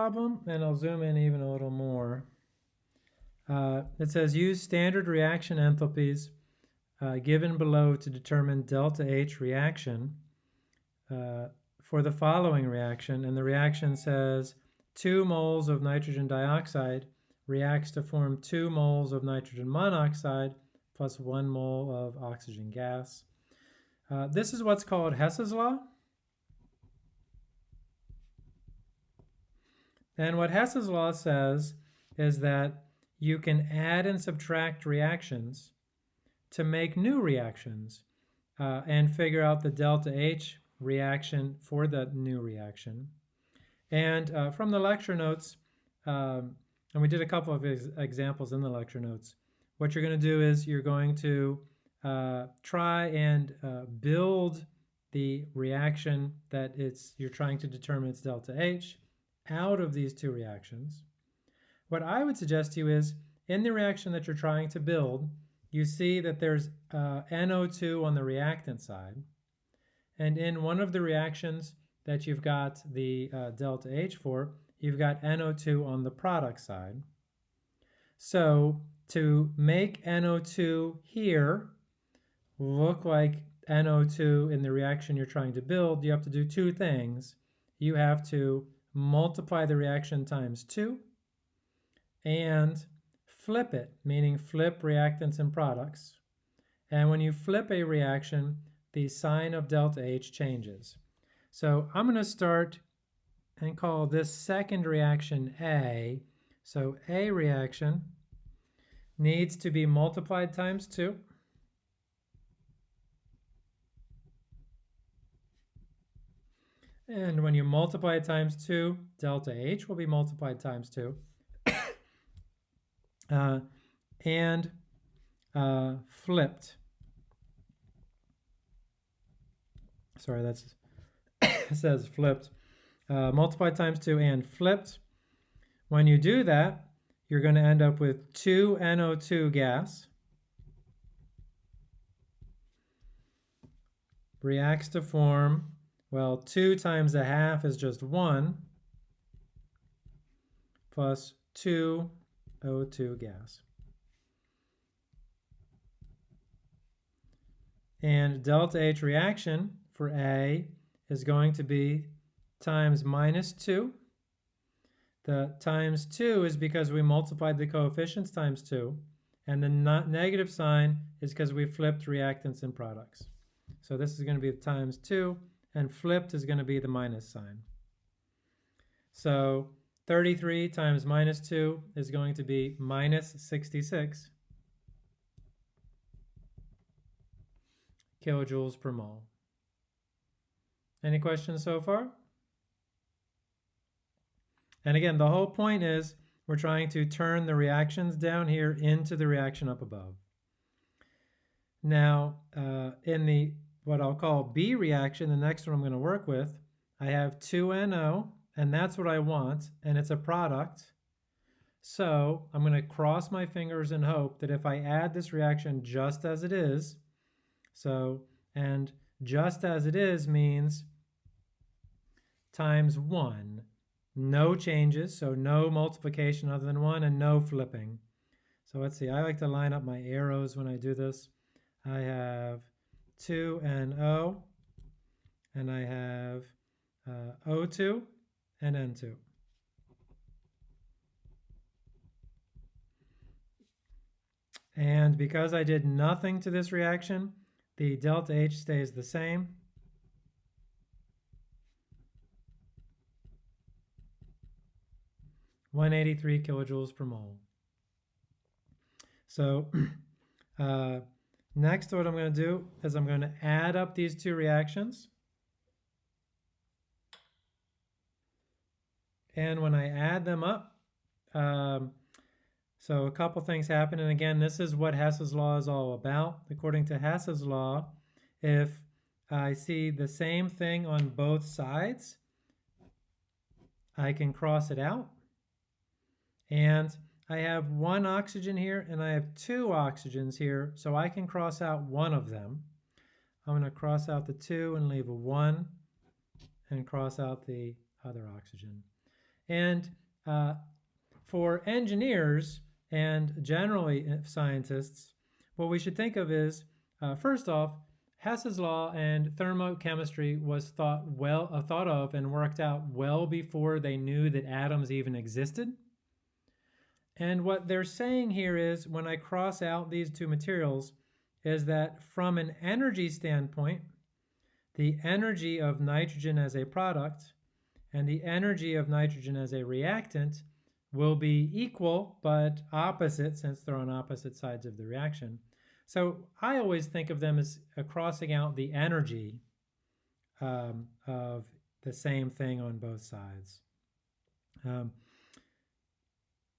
problem, and I'll zoom in even a little more. It says use standard reaction enthalpies given below to determine delta H reaction for the following reaction. And the reaction says 2 moles of nitrogen dioxide reacts to form 2 moles of nitrogen monoxide plus 1 mole of oxygen gas. This is what's called Hess's law. And what Hess's law says is that you can add and subtract reactions to make new reactions and figure out the delta H reaction for the new reaction. And from the lecture notes, and we did a couple of examples in the lecture notes, what you're going to do is you're going to try and build the reaction that you're trying to determine its delta H out of these two reactions. What I would suggest to you is, in the reaction that you're trying to build, you see that there's NO2 on the reactant side. And in one of the reactions that you've got the delta H for, you've got NO2 on the product side. So to make NO2 here look like NO2 in the reaction you're trying to build, you have to do two things. You have to multiply the reaction times 2 and flip it, meaning flip reactants and products. And when you flip a reaction, the sign of delta H changes. So I'm going to start and call this second reaction A. So A reaction needs to be multiplied times 2. And when you multiply it times 2, delta H will be multiplied times 2. And flipped. Sorry, that's it says flipped. Multiplied times 2 and flipped. When you do that, you're going to end up with 2 NO2 gas. Reacts to form, well, 2 times a half is just 1, plus 2 O2 gas. And delta H reaction for A is going to be times minus 2. The times 2 is because we multiplied the coefficients times 2. And the negative sign is because we flipped reactants and products. So this is going to be times 2, and flipped is going to be the minus sign. So 33 times minus 2 is going to be minus 66 kilojoules per mole. Any questions so far? And again, the whole point is we're trying to turn the reactions down here into the reaction up above. Now, in the what I'll call B reaction, the next one I'm going to work with, I have 2NO, and that's what I want, and it's a product. So I'm going to cross my fingers and hope that if I add this reaction just as it is, and just as it is means times 1. No changes, so no multiplication other than 1, and no flipping. So let's see, I like to line up my arrows when I do this. I have 2NO, and I have O2 and N2. And because I did nothing to this reaction, the delta H stays the same. (183 kilojoules per mole). So next what I'm going to do is I'm going to add up these two reactions. And when I add them up, so a couple things happen. And again, this is what Hess's law is all about. According to Hess's law, if I see the same thing on both sides, I can cross it out. And I have 1 oxygen here and I have 2 oxygens here, so I can cross out one of them. I'm going to cross out the 2 and leave a 1 and cross out the other oxygen. And for engineers and generally scientists, what we should think of is, first off, Hess's law and thermochemistry was thought of and worked out well before they knew that atoms even existed. And what they're saying here is, when I cross out these two materials, is that from an energy standpoint, the energy of nitrogen as a product and the energy of nitrogen as a reactant will be equal but opposite, since they're on opposite sides of the reaction. So I always think of them as crossing out the energy of the same thing on both sides.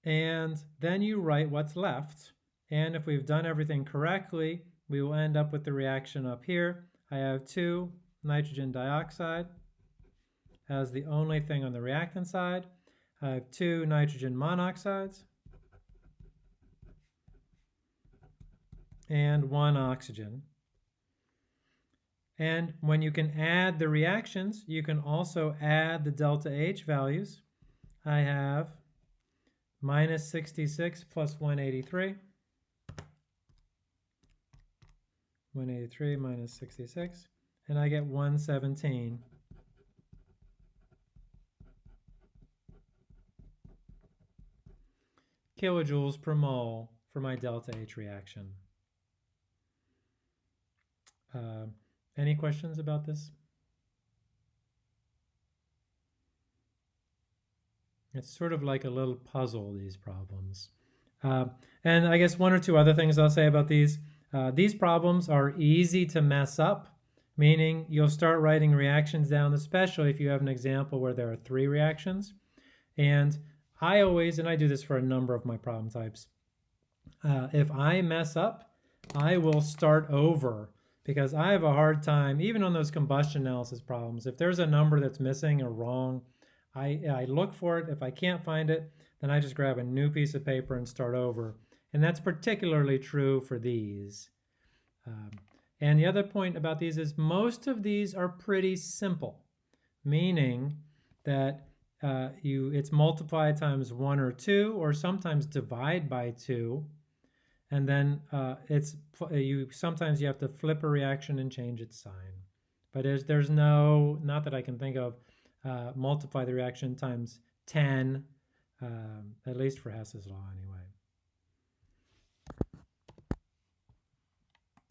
And then you write what's left. And if we've done everything correctly, we will end up with the reaction up here. I have 2 nitrogen dioxide as the only thing on the reactant side. I have 2 nitrogen monoxides and 1 oxygen. And when you can add the reactions, you can also add the delta H values. I have minus 66 plus 183. 183 minus 66, and I get 117. Kilojoules per mole for my delta H reaction. Any questions about this? It's sort of like a little puzzle, these problems. And I guess 1 or 2 other things I'll say about these. These problems are easy to mess up, meaning you'll start writing reactions down, especially if you have an example where there are 3 reactions. And I always, and I do this for a number of my problem types, if I mess up, I will start over, because I have a hard time, even on those combustion analysis problems, if there's a number that's missing or wrong, I look for it. If I can't find it, then I just grab a new piece of paper and start over. And that's particularly true for these. And the other point about these is most of these are pretty simple, meaning that it's multiply times 1 or 2, or sometimes divide by 2. And then sometimes you have to flip a reaction and change its sign. But there's no, not that I can think of, multiply the reaction times 10, at least for Hess's law anyway.